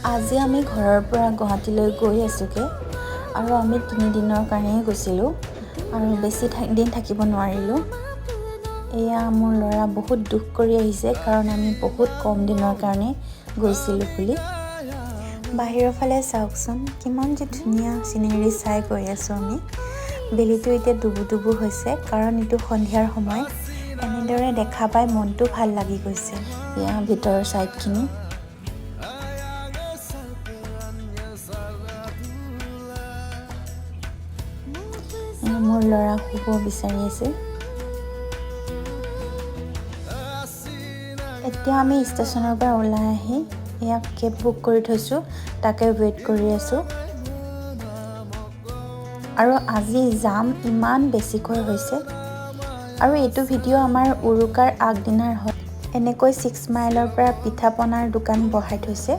আজি আমি ঘৰৰ পৰা গুৱাহাটীলৈ গৈ আছোঁগৈ আৰু আমি 3 দিনৰ কাৰণেই গৈছিলোঁ আৰু বেছি দিন থাকিব নোৱাৰিলোঁ। এয়া মোৰ ল'ৰা বহুত দুখ কৰি আহিছে কাৰণ আমি বহুত কম দিনৰ কাৰণে গৈছিলোঁ বুলি। বাহিৰৰ ফালে চাওকচোন কিমান যে ধুনীয়া চিনেৰী চাই গৈ আছোঁ আমি। বেলিটো এতিয়া ডুবু হৈছে কাৰণ এইটো সন্ধিয়াৰ সময়। এনেদৰে দেখা পাই মনটো ভাল লাগি গৈছে। এয়া ভিতৰৰ ছাইডখিনি। মোৰ ল'ৰা শুব বিচাৰি আছে। এতিয়া আমি ষ্টেচনৰ পৰা ওলাই আহি এয়া কেব বুক কৰি থৈছোঁ, তাকে ৱেইট কৰি আছোঁ। আৰু আজি জাম ইমান বেছিকৈ হৈছে আৰু এইটো ভিডিঅ' আমাৰ উৰুকাৰ আগদিনাৰ হয়। এনেকৈ 6 মাইলৰ পৰা পিঠা পনাৰ দোকান বহাই থৈছে।